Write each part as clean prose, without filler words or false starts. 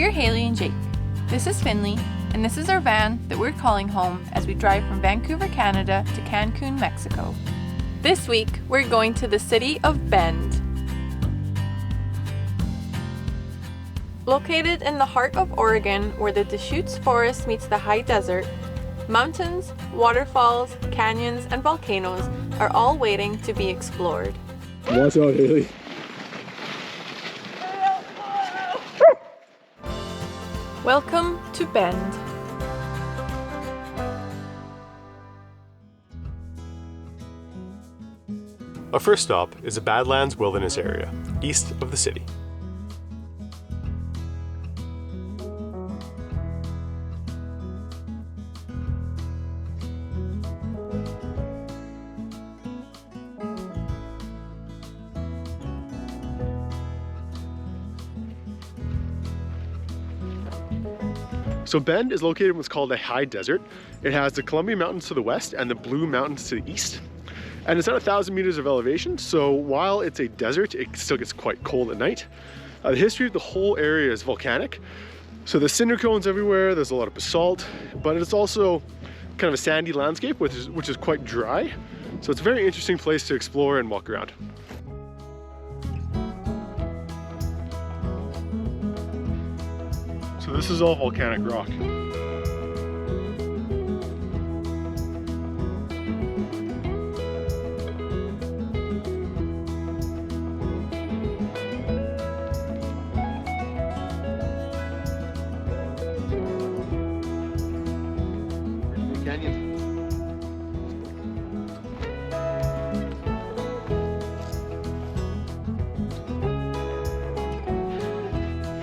We're Hayley and Jake. This is Finnley, and this is our van that we're calling home as we drive from Vancouver, Canada to Cancun, Mexico. This week, we're going to the city of Bend. Located in the heart of Oregon, where the Deschutes Forest meets the high desert, mountains, waterfalls, canyons, and volcanoes are all waiting to be explored. Watch out, Hayley. Welcome to Bend. Our first stop is the Badlands wilderness area, east of the city. So Bend is located in what's called a high desert. It has the Columbia Mountains to the west and the Blue Mountains to the east. And it's at 1,000 meters of elevation, so while it's a desert, it still gets quite cold at night. The history of the whole area is volcanic. So there's cinder cones everywhere, there's a lot of basalt, but it's also kind of a sandy landscape, which is quite dry. So it's a very interesting place to explore and walk around. So this is all volcanic rock.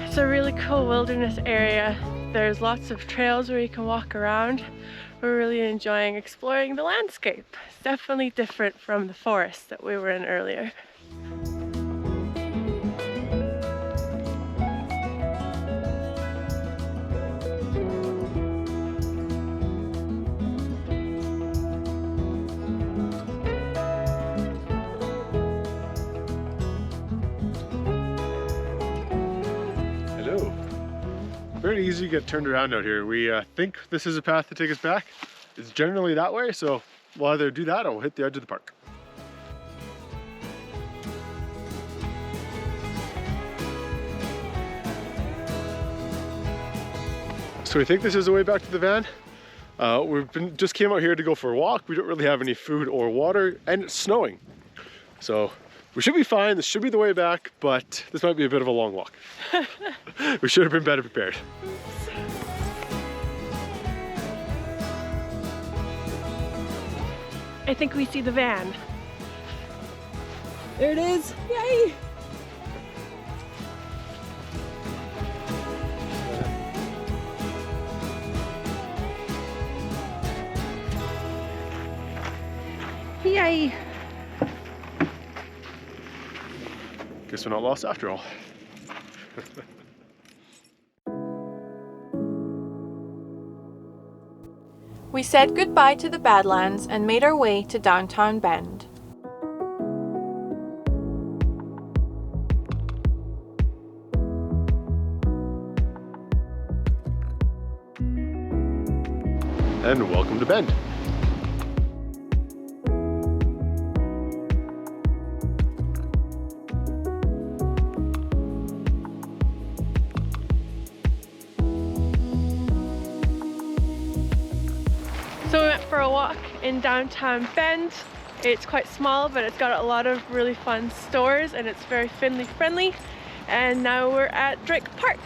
It's a really cool wilderness area. There's lots of trails where you can walk around. We're really enjoying exploring the landscape. It's definitely different from the forest that we were in earlier. Very easy to get turned around out here. We think this is a path to take us back. It's generally that way, so we'll either do that or we'll hit the edge of the park. So we think this is the way back to the van. Just came out here to go for a walk. We don't really have any food or water, and it's snowing. So we should be fine. This should be the way back, but this might be a bit of a long walk. We should have been better prepared. I think we see the van. There it is. Yay! Yay! Guess we're not lost after all. We said goodbye to the Badlands and made our way to downtown Bend. And welcome to Bend. So we went for a walk in downtown Bend. It's quite small, but it's got a lot of really fun stores and it's very Finnley friendly. And now we're at Drake Park.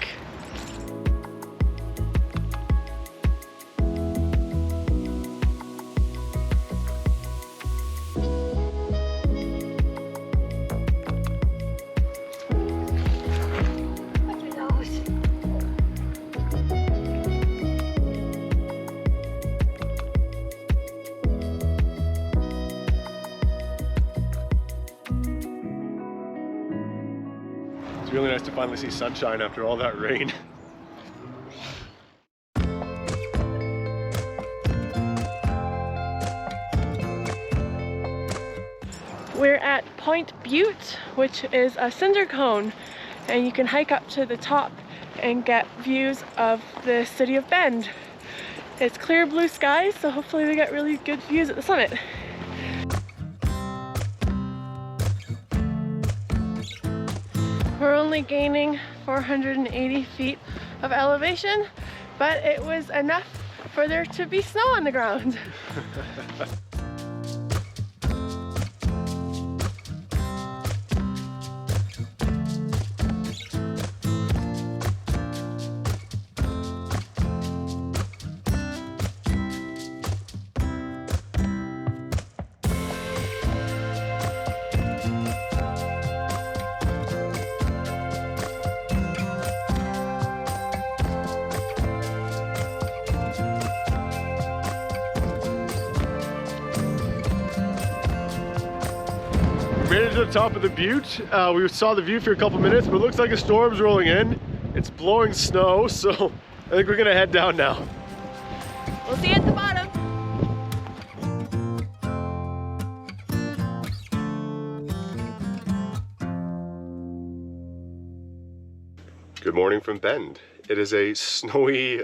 It's really nice to finally see sunshine after all that rain. We're at Point Butte, which is a cinder cone, and you can hike up to the top and get views of the city of Bend. It's clear blue skies, so hopefully we get really good views at the summit. We're only gaining 480 feet of elevation, but it was enough for there to be snow on the ground. Made it to the top of the butte. We saw the view for a couple minutes, but it looks like a storm's rolling in. It's blowing snow, so I think we're gonna head down now. We'll see you at the bottom. Good morning from Bend. It is a snowy,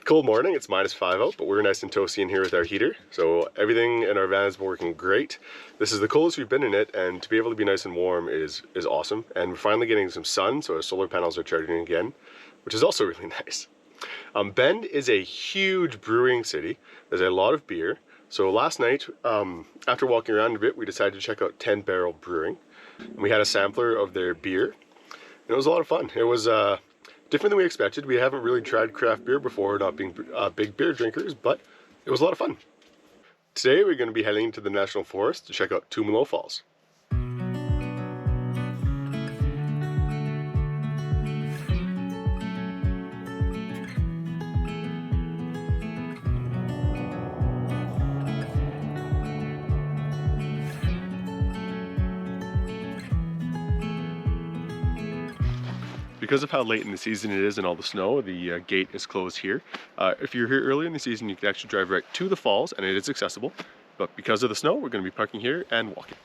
cold morning. It's -5 out, but we're nice and toasty in here with our heater. So everything in our van has been working great. This is the coldest we've been in it, and to be able to be nice and warm is awesome. And we're finally getting some sun, so our solar panels are charging again, which is also really nice. Bend is a huge brewing city. There's a lot of beer. So last night, after walking around a bit, we decided to check out 10 Barrel Brewing. And we had a sampler of their beer, and it was a lot of fun. It was different than we expected. We haven't really tried craft beer before, not being big beer drinkers, but it was a lot of fun. Today we're going to be heading to the National Forest to check out Tumalo Falls. Because of how late in the season it is and all the snow, the gate is closed here. If you're here early in the season, you can actually drive right to the falls and it is accessible. But because of the snow, we're going to be parking here and walking.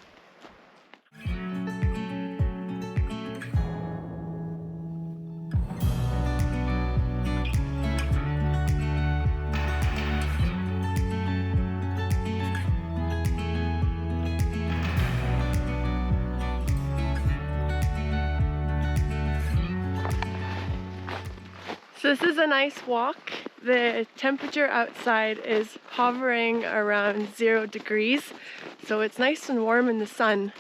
So this is a nice walk. The temperature outside is hovering around 0 degrees, so it's nice and warm in the sun,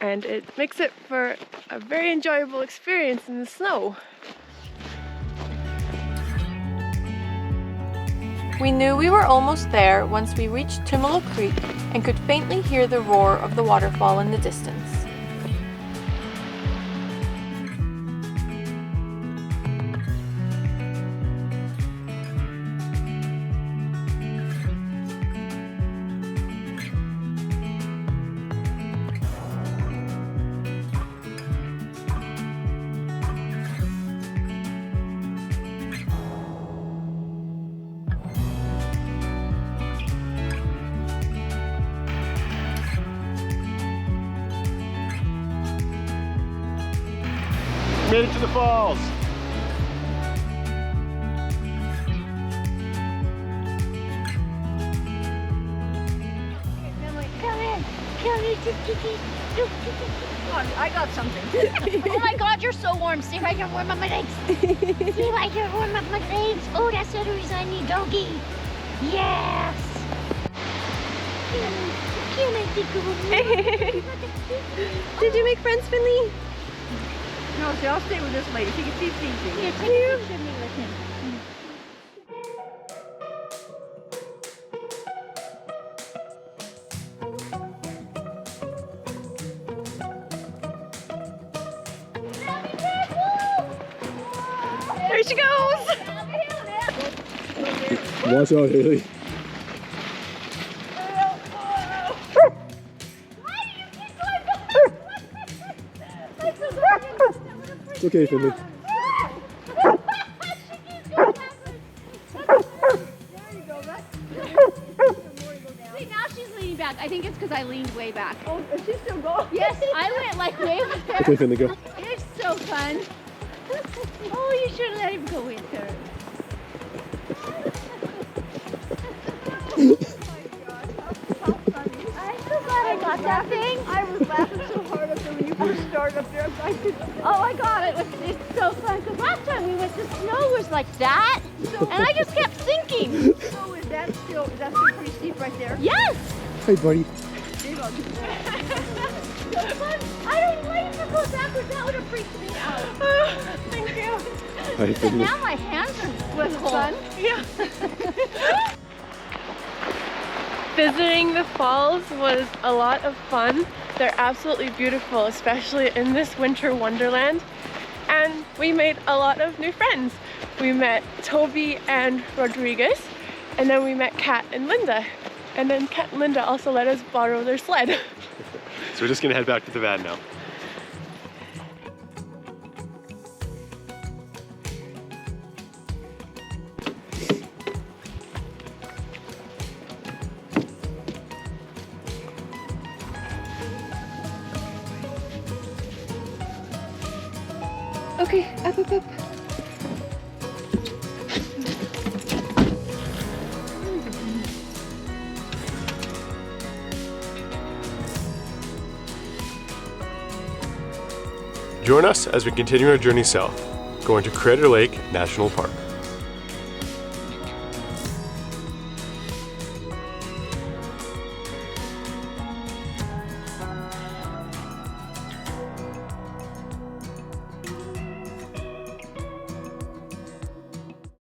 and it makes it for a very enjoyable experience in the snow. We knew we were almost there once we reached Tumalo Creek and could faintly hear the roar of the waterfall in the distance. Made it to the falls. I got something. Oh my god, you're so warm. See if I can warm up my legs. See if I can warm up my legs. Oh, that's the reason I need doggy. Yes. Did you make friends, Finnley? No, see, I'll stay with this lady. She can see Fiji. Yeah, take a picture of me with him. There she goes! Watch out, Hayley. It's okay, Finnley. See, now she's leaning back. I think it's because I leaned way back. Oh, is she still going? Yes, I went like way back. Okay, Finnley, go. It's so fun. Oh, you should have let him go with her. I'm so glad I got that thing. I was laughing so hard up there when you first started up there. Oh my God, it's so fun. Because last time we went, the snow was like that. And I just kept sinking. So is that still pretty steep right there? Yes. Hey, buddy. So fun. I don't like to go backwards. That would have freaked me out. Thank you. Hi, And now my hands are Was it fun? Yeah. Visiting the falls was a lot of fun. They're absolutely beautiful, especially in this winter wonderland. And we made a lot of new friends. We met Toby and Rodriguez, and then we met Kat and Linda. And then Kat and Linda also let us borrow their sled. So we're just gonna head back to the van now. Okay, up, up, up. Join us as we continue our journey south, going to Crater Lake National Park.